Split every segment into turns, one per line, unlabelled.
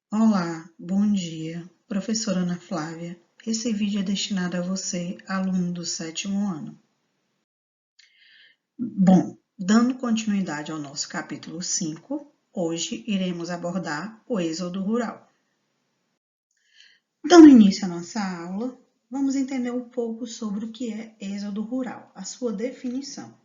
Olá, bom dia. Professora Ana Flávia. Esse vídeo é destinado a você, aluno do 7º ano. Bom, dando continuidade ao nosso capítulo 5, hoje iremos abordar o êxodo rural. Dando início à nossa aula, vamos entender um pouco sobre o que é êxodo rural, a sua definição.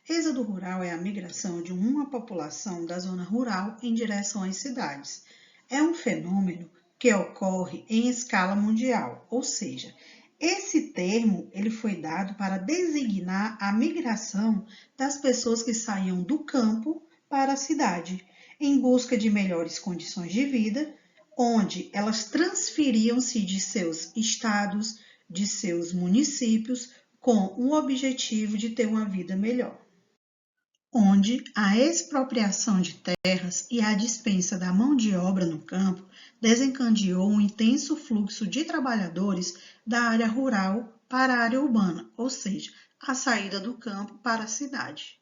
Êxodo rural é a migração de uma população da zona rural em direção às cidades. É um fenômeno que ocorre em escala mundial, ou seja, esse termo ele foi dado para designar a migração das pessoas que saíam do campo para a cidade, em busca de melhores condições de vida, onde elas transferiam-se de seus estados, de seus municípios, com o objetivo de ter uma vida melhor, onde a expropriação de terras e a dispensa da mão de obra no campo desencadeou um intenso fluxo de trabalhadores da área rural para a área urbana, ou seja, a saída do campo para a cidade.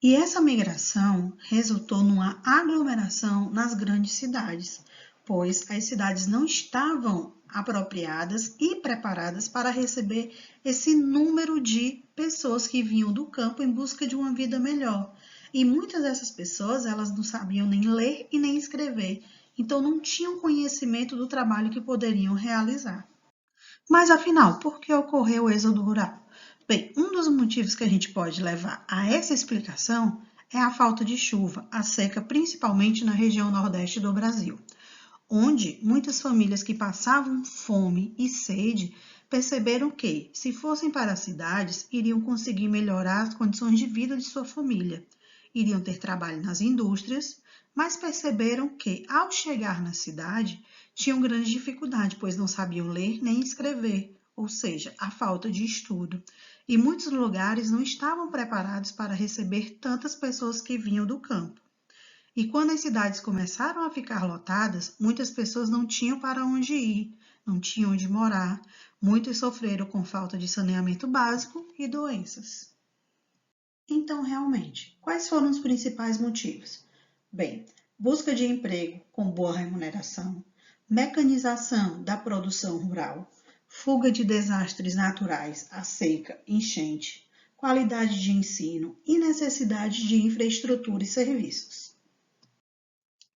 E essa migração resultou numa aglomeração nas grandes cidades, pois as cidades não estavam apropriadas e preparadas para receber esse número de pessoas que vinham do campo em busca de uma vida melhor. E muitas dessas pessoas, elas não sabiam nem ler e nem escrever, então não tinham conhecimento do trabalho que poderiam realizar. Mas afinal, por que ocorreu o êxodo rural? Bem, um dos motivos que a gente pode levar a essa explicação é a falta de chuva, a seca, principalmente na região nordeste do Brasil, onde muitas famílias que passavam fome e sede perceberam que, se fossem para as cidades, iriam conseguir melhorar as condições de vida de sua família, iriam ter trabalho nas indústrias, mas perceberam que, ao chegar na cidade, tinham grande dificuldade, pois não sabiam ler nem escrever, ou seja, a falta de estudo. E muitos lugares não estavam preparados para receber tantas pessoas que vinham do campo. E quando as cidades começaram a ficar lotadas, muitas pessoas não tinham para onde ir, não tinham onde morar, muitos sofreram com falta de saneamento básico e doenças. Então, realmente, quais foram os principais motivos? Bem, busca de emprego com boa remuneração, mecanização da produção rural, fuga de desastres naturais, a seca, enchente, qualidade de ensino e necessidade de infraestrutura e serviços.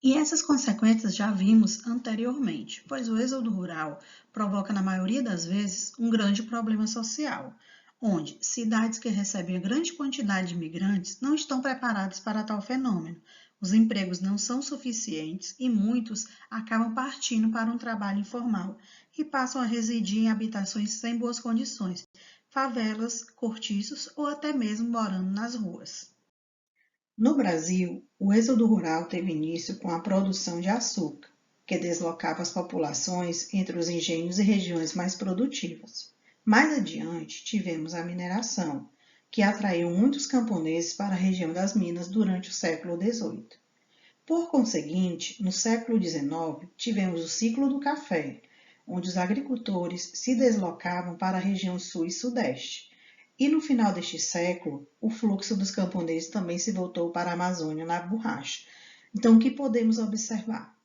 E essas consequências já vimos anteriormente, pois o êxodo rural provoca, na maioria das vezes, um grande problema social, onde cidades que recebem grande quantidade de imigrantes não estão preparadas para tal fenômeno. Os empregos não são suficientes e muitos acabam partindo para um trabalho informal e passam a residir em habitações sem boas condições, favelas, cortiços ou até mesmo morando nas ruas. No Brasil, o êxodo rural teve início com a produção de açúcar, que deslocava as populações entre os engenhos e regiões mais produtivas. Mais adiante, tivemos a mineração, que atraiu muitos camponeses para a região das Minas durante o século XVIII. Por conseguinte, no século XIX, tivemos o ciclo do café, onde os agricultores se deslocavam para a região sul e sudeste. E no final deste século, o fluxo dos camponeses também se voltou para a Amazônia na borracha. Então, o que podemos observar?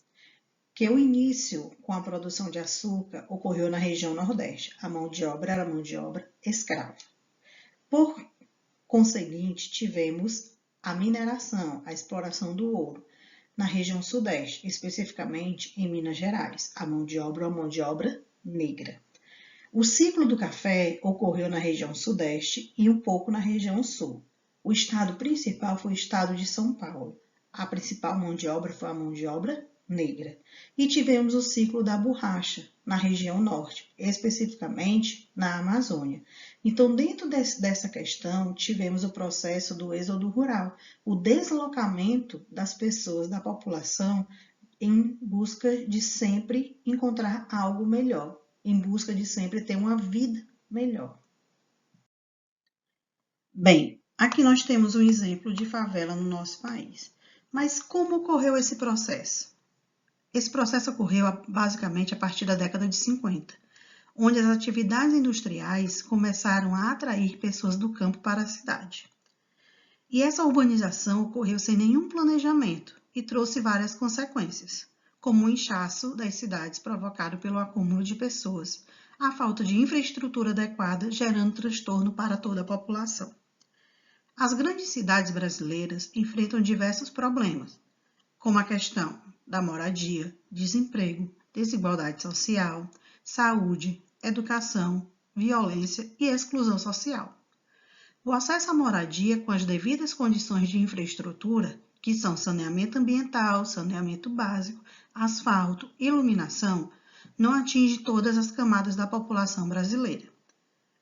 Que o início com a produção de açúcar ocorreu na região nordeste. A mão de obra era mão de obra escrava. Por conseguinte, tivemos a mineração, a exploração do ouro na região sudeste, especificamente em Minas Gerais. A mão de obra é uma mão de obra negra. O ciclo do café ocorreu na região sudeste e um pouco na região sul. O estado principal foi o estado de São Paulo. A principal mão de obra foi a mão de obra negra. E tivemos o ciclo da borracha na região norte, especificamente na Amazônia. Então, dentro dessa questão, tivemos o processo do êxodo rural, o deslocamento das pessoas, da população, em busca de sempre encontrar algo melhor, em busca de sempre ter uma vida melhor. Bem, aqui nós temos um exemplo de favela no nosso país. Mas como ocorreu esse processo? Esse processo ocorreu basicamente a partir da década de 50, onde as atividades industriais começaram a atrair pessoas do campo para a cidade. E essa urbanização ocorreu sem nenhum planejamento e trouxe várias consequências, como o inchaço das cidades provocado pelo acúmulo de pessoas, a falta de infraestrutura adequada, gerando transtorno para toda a população. As grandes cidades brasileiras enfrentam diversos problemas, como a questão da moradia, desemprego, desigualdade social, saúde, educação, violência e exclusão social. O acesso à moradia com as devidas condições de infraestrutura, que são saneamento ambiental, saneamento básico, asfalto, iluminação, não atinge todas as camadas da população brasileira.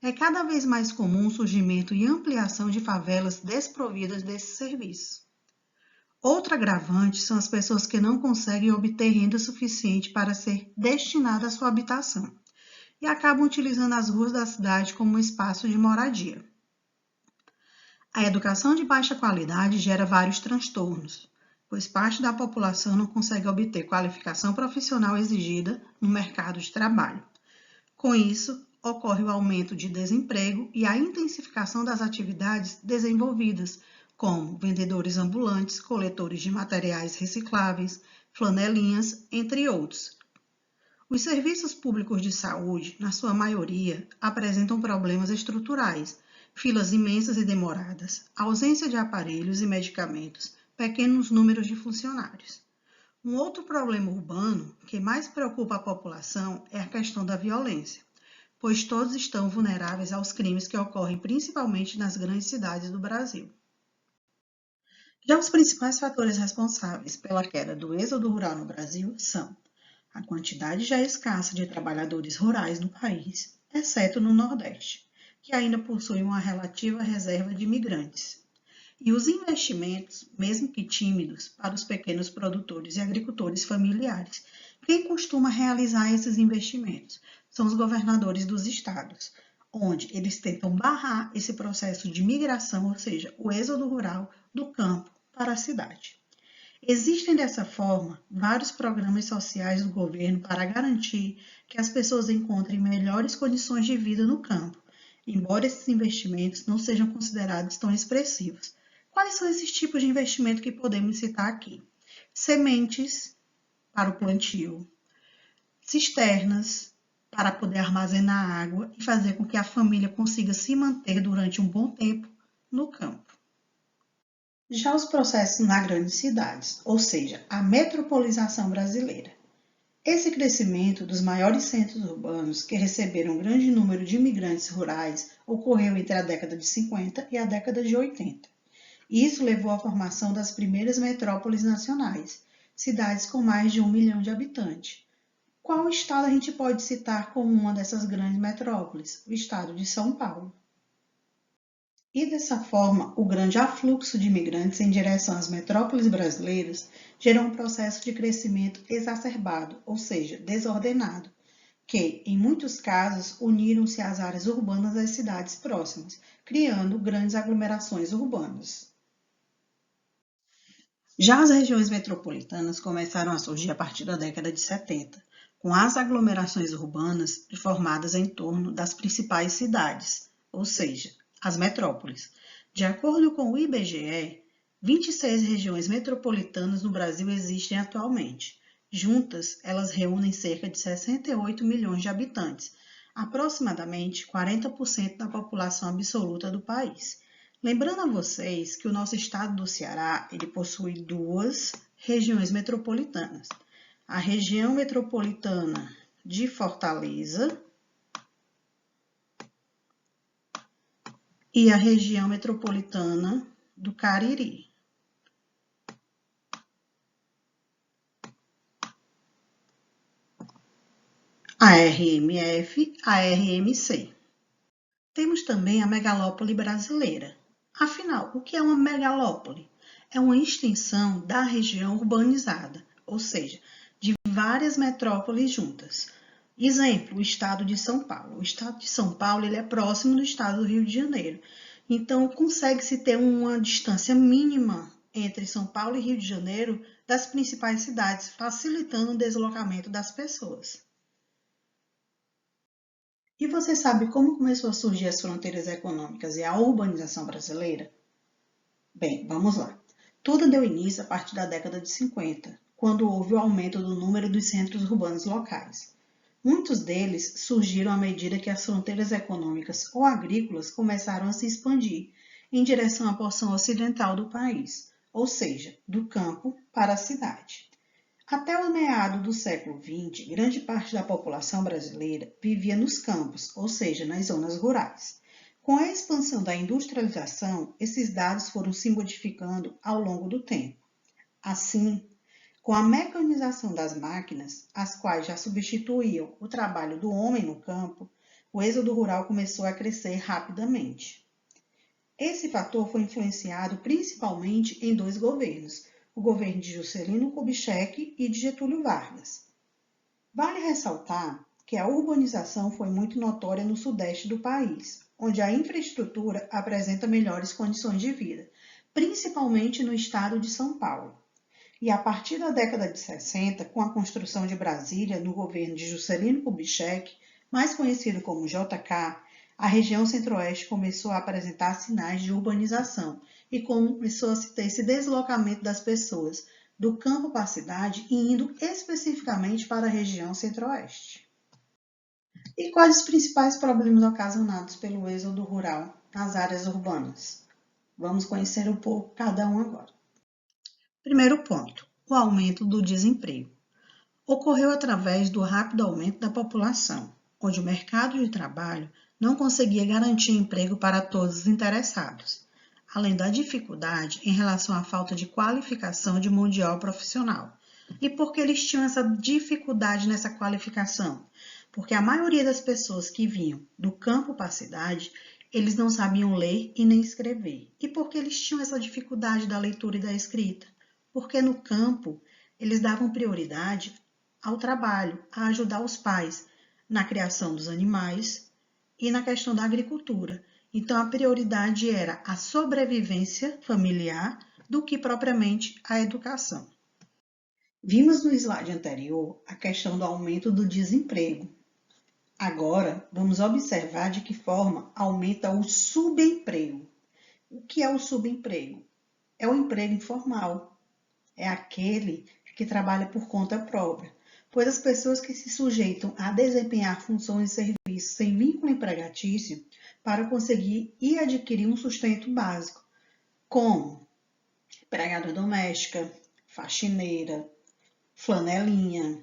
É cada vez mais comum o surgimento e ampliação de favelas desprovidas desses serviços. Outro agravante são as pessoas que não conseguem obter renda suficiente para ser destinada à sua habitação e acabam utilizando as ruas da cidade como um espaço de moradia. A educação de baixa qualidade gera vários transtornos, pois parte da população não consegue obter qualificação profissional exigida no mercado de trabalho. Com isso, ocorre o aumento de desemprego e a intensificação das atividades desenvolvidas, como vendedores ambulantes, coletores de materiais recicláveis, flanelinhas, entre outros. Os serviços públicos de saúde, na sua maioria, apresentam problemas estruturais, filas imensas e demoradas, ausência de aparelhos e medicamentos, pequenos números de funcionários. Um outro problema urbano que mais preocupa a população é a questão da violência, pois todos estão vulneráveis aos crimes que ocorrem principalmente nas grandes cidades do Brasil. Já os principais fatores responsáveis pela queda do êxodo rural no Brasil são a quantidade já escassa de trabalhadores rurais no país, exceto no Nordeste, que ainda possui uma relativa reserva de imigrantes, e os investimentos, mesmo que tímidos, para os pequenos produtores e agricultores familiares. Quem costuma realizar esses investimentos são os governadores dos estados, onde eles tentam barrar esse processo de migração, ou seja, o êxodo rural do campo para a cidade. Existem dessa forma vários programas sociais do governo para garantir que as pessoas encontrem melhores condições de vida no campo, embora esses investimentos não sejam considerados tão expressivos. Quais são esses tipos de investimento que podemos citar aqui? Sementes para o plantio, cisternas para poder armazenar água e fazer com que a família consiga se manter durante um bom tempo no campo. Já os processos nas grandes cidades, ou seja, a metropolização brasileira. Esse crescimento dos maiores centros urbanos, que receberam um grande número de imigrantes rurais, ocorreu entre a década de 50 e a década de 80. Isso levou à formação das primeiras metrópoles nacionais, cidades com mais de 1 milhão de habitantes. Qual estado a gente pode citar como uma dessas grandes metrópoles? O estado de São Paulo. E dessa forma, o grande afluxo de imigrantes em direção às metrópoles brasileiras gerou um processo de crescimento exacerbado, ou seja, desordenado, que, em muitos casos, uniram-se às áreas urbanas das cidades próximas, criando grandes aglomerações urbanas. Já as regiões metropolitanas começaram a surgir a partir da década de 70, com as aglomerações urbanas formadas em torno das principais cidades, ou seja, as metrópoles. De acordo com o IBGE, 26 regiões metropolitanas no Brasil existem atualmente. Juntas, elas reúnem cerca de 68 milhões de habitantes, aproximadamente 40% da população absoluta do país. Lembrando a vocês que o nosso estado do Ceará ele possui duas regiões metropolitanas. A região metropolitana de Fortaleza e a região metropolitana do Cariri. A RMF, a RMC. Temos também a megalópole brasileira. Afinal, o que é uma megalópole? É uma extensão da região urbanizada, ou seja, de várias metrópoles juntas. Exemplo, o estado de São Paulo. O estado de São Paulo ele é próximo do estado do Rio de Janeiro. Então, consegue-se ter uma distância mínima entre São Paulo e Rio de Janeiro das principais cidades, facilitando o deslocamento das pessoas. E você sabe como começou a surgir as fronteiras econômicas e a urbanização brasileira? Bem, vamos lá. Tudo deu início a partir da década de 50, quando houve o aumento do número dos centros urbanos locais. Muitos deles surgiram à medida que as fronteiras econômicas ou agrícolas começaram a se expandir em direção à porção ocidental do país, ou seja, do campo para a cidade. Até o meado do século XX, grande parte da população brasileira vivia nos campos, ou seja, nas zonas rurais. Com a expansão da industrialização, esses dados foram se modificando ao longo do tempo. Assim, com a mecanização das máquinas, as quais já substituíam o trabalho do homem no campo, o êxodo rural começou a crescer rapidamente. Esse fator foi influenciado principalmente em dois governos, o governo de Juscelino Kubitschek e de Getúlio Vargas. Vale ressaltar que a urbanização foi muito notória no sudeste do país, onde a infraestrutura apresenta melhores condições de vida, principalmente no estado de São Paulo. E a partir da década de 60, com a construção de Brasília no governo de Juscelino Kubitschek, mais conhecido como JK, a região centro-oeste começou a apresentar sinais de urbanização e começou a se ter esse deslocamento das pessoas do campo para a cidade e indo especificamente para a região centro-oeste. E quais os principais problemas ocasionados pelo êxodo rural nas áreas urbanas? Vamos conhecer um pouco cada um agora. Primeiro ponto, o aumento do desemprego. Ocorreu através do rápido aumento da população, onde o mercado de trabalho não conseguia garantir emprego para todos os interessados, além da dificuldade em relação à falta de qualificação de mão de obra profissional. E por que eles tinham essa dificuldade nessa qualificação? Porque a maioria das pessoas que vinham do campo para a cidade, eles não sabiam ler e nem escrever. E por que eles tinham essa dificuldade da leitura e da escrita? Porque no campo eles davam prioridade ao trabalho, a ajudar os pais na criação dos animais e na questão da agricultura. Então a prioridade era a sobrevivência familiar do que propriamente a educação. Vimos no slide anterior a questão do aumento do desemprego. Agora vamos observar de que forma aumenta o subemprego. O que é o subemprego? É o emprego informal. É aquele que trabalha por conta própria, pois as pessoas que se sujeitam a desempenhar funções e serviços sem vínculo empregatício para conseguir e adquirir um sustento básico, como empregada doméstica, faxineira, flanelinha.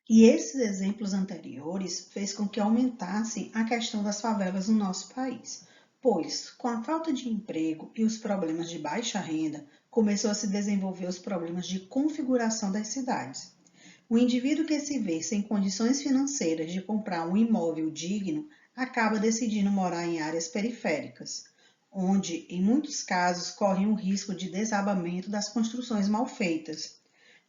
E esses exemplos anteriores fez com que aumentasse a questão das favelas no nosso país, pois, com a falta de emprego e os problemas de baixa renda, começou a se desenvolver os problemas de configuração das cidades. O indivíduo que se vê sem condições financeiras de comprar um imóvel digno acaba decidindo morar em áreas periféricas, onde, em muitos casos, corre o risco de desabamento das construções mal feitas,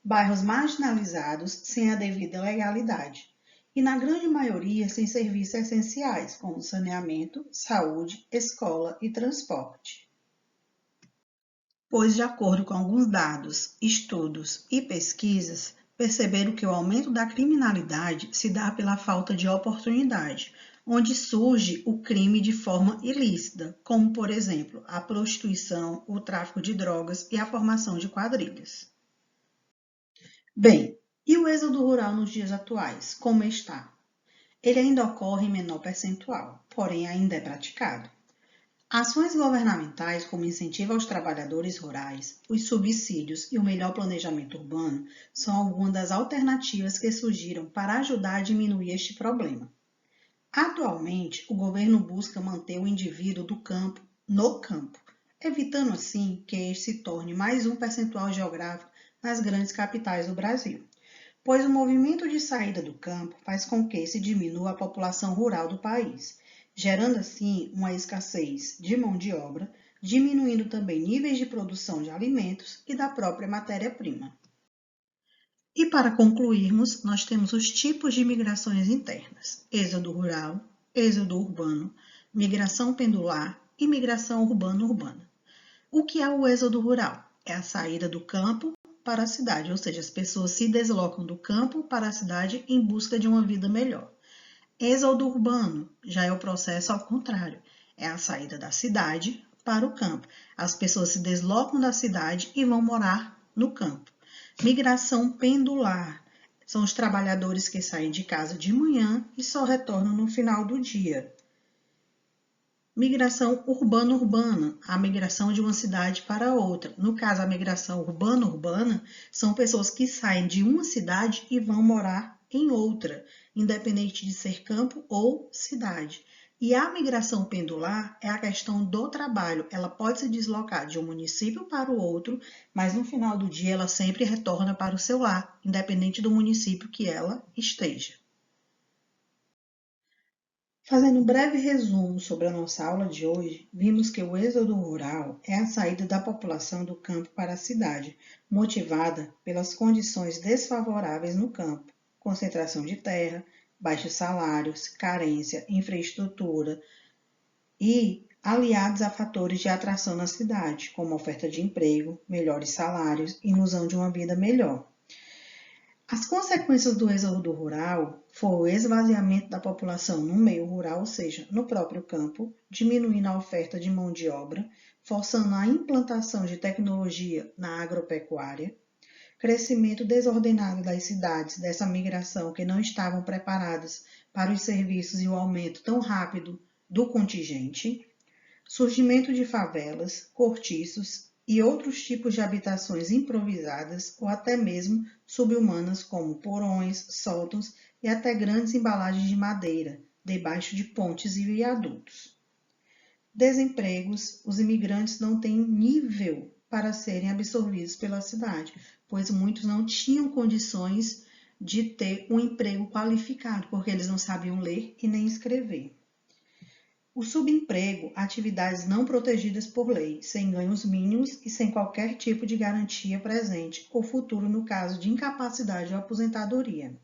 bairros marginalizados sem a devida legalidade, e na grande maioria sem serviços essenciais, como saneamento, saúde, escola e transporte. Pois, de acordo com alguns dados, estudos e pesquisas, perceberam que o aumento da criminalidade se dá pela falta de oportunidade, onde surge o crime de forma ilícita, como, por exemplo, a prostituição, o tráfico de drogas e a formação de quadrilhas. Bem, e o êxodo rural nos dias atuais, como está? Ele ainda ocorre em menor percentual, porém ainda é praticado. Ações governamentais como incentivo aos trabalhadores rurais, os subsídios e o melhor planejamento urbano são algumas das alternativas que surgiram para ajudar a diminuir este problema. Atualmente, o governo busca manter o indivíduo do campo no campo, evitando assim que este se torne mais um percentual geográfico nas grandes capitais do Brasil, pois o movimento de saída do campo faz com que se diminua a população rural do país, gerando assim uma escassez de mão de obra, diminuindo também níveis de produção de alimentos e da própria matéria-prima. E para concluirmos, nós temos os tipos de migrações internas: êxodo rural, êxodo urbano, migração pendular e migração urbano-urbana. O que é o êxodo rural? É a saída do campo para a cidade, ou seja, as pessoas se deslocam do campo para a cidade em busca de uma vida melhor. Êxodo urbano já é o processo ao contrário, é a saída da cidade para o campo. As pessoas se deslocam da cidade e vão morar no campo. Migração pendular. São os trabalhadores que saem de casa de manhã e só retornam no final do dia. Migração urbana-urbana, a migração de uma cidade para outra. No caso, a migração urbana-urbana são pessoas que saem de uma cidade e vão morar em outra, independente de ser campo ou cidade. E a migração pendular é a questão do trabalho. Ela pode se deslocar de um município para o outro, mas no final do dia ela sempre retorna para o seu lar, independente do município que ela esteja. Fazendo um breve resumo sobre a nossa aula de hoje, vimos que o êxodo rural é a saída da população do campo para a cidade, motivada pelas condições desfavoráveis no campo, concentração de terra, baixos salários, carência, infraestrutura e aliados a fatores de atração na cidade, como oferta de emprego, melhores salários e ilusão de uma vida melhor. As consequências do êxodo rural foram o esvaziamento da população no meio rural, ou seja, no próprio campo, diminuindo a oferta de mão de obra, forçando a implantação de tecnologia na agropecuária, crescimento desordenado das cidades dessa migração que não estavam preparadas para os serviços e o aumento tão rápido do contingente, surgimento de favelas, cortiços e outros tipos de habitações improvisadas ou até mesmo subhumanas, como porões, sótãos e até grandes embalagens de madeira, debaixo de pontes e viadutos. Desempregos, os imigrantes não têm nível para serem absorvidos pela cidade, pois muitos não tinham condições de ter um emprego qualificado, porque eles não sabiam ler e nem escrever. O subemprego, atividades não protegidas por lei, sem ganhos mínimos e sem qualquer tipo de garantia presente ou futuro no caso de incapacidade ou aposentadoria.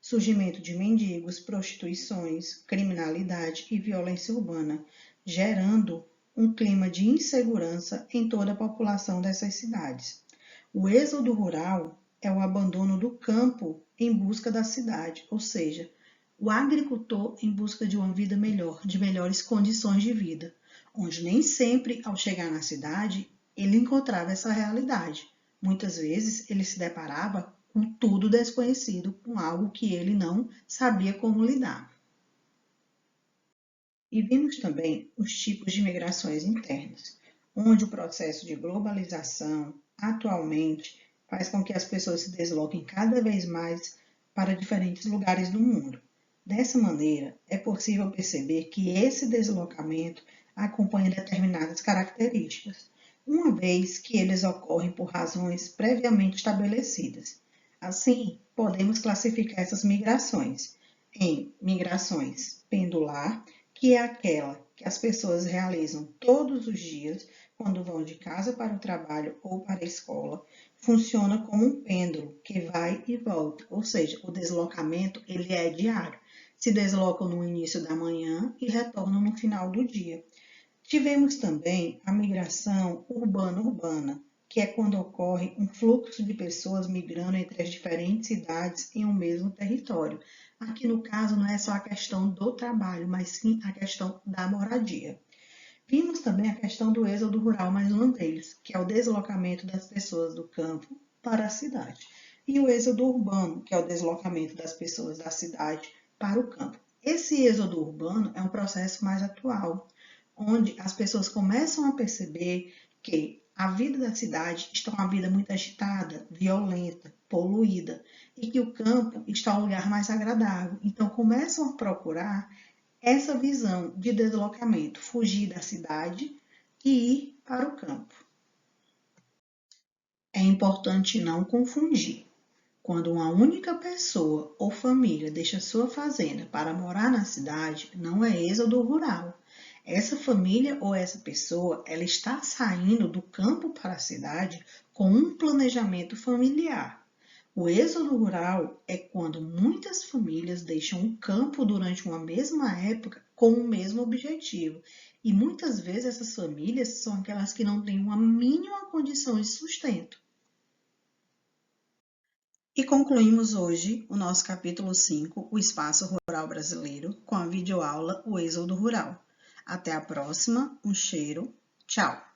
Surgimento de mendigos, prostituições, criminalidade e violência urbana, gerando um clima de insegurança em toda a população dessas cidades. O êxodo rural é o abandono do campo em busca da cidade, ou seja, o agricultor em busca de uma vida melhor, de melhores condições de vida, onde nem sempre, ao chegar na cidade, ele encontrava essa realidade. Muitas vezes ele se deparava com tudo desconhecido, com algo que ele não sabia como lidar. E vimos também os tipos de migrações internas, onde o processo de globalização, atualmente, faz com que as pessoas se desloquem cada vez mais para diferentes lugares do mundo. Dessa maneira, é possível perceber que esse deslocamento acompanha determinadas características, uma vez que eles ocorrem por razões previamente estabelecidas. Assim, podemos classificar essas migrações em migrações pendular, que é aquela que as pessoas realizam todos os dias quando vão de casa para o trabalho ou para a escola, funciona como um pêndulo que vai e volta, ou seja, o deslocamento ele é diário. Se deslocam no início da manhã e retornam no final do dia. Tivemos também a migração urbana-urbana, que é quando ocorre um fluxo de pessoas migrando entre as diferentes cidades em um mesmo território. Aqui no caso não é só a questão do trabalho, mas sim a questão da moradia. Vimos também a questão do êxodo rural, mais uma vez, que é o deslocamento das pessoas do campo para a cidade. E o êxodo urbano, que é o deslocamento das pessoas da cidade para o campo. Esse êxodo urbano é um processo mais atual, onde as pessoas começam a perceber que a vida da cidade está uma vida muito agitada, violenta, poluída, e que o campo está um lugar mais agradável. Então começam a procurar essa visão de deslocamento, fugir da cidade e ir para o campo. É importante não confundir. Quando uma única pessoa ou família deixa sua fazenda para morar na cidade, não é êxodo rural. Essa família ou essa pessoa, ela está saindo do campo para a cidade com um planejamento familiar. O êxodo rural é quando muitas famílias deixam o campo durante uma mesma época com o mesmo objetivo. E muitas vezes essas famílias são aquelas que não têm uma mínima condição de sustento. E concluímos hoje o nosso capítulo 5, o Espaço Rural Brasileiro, com a videoaula O Êxodo Rural. Até a próxima, um cheiro. Tchau!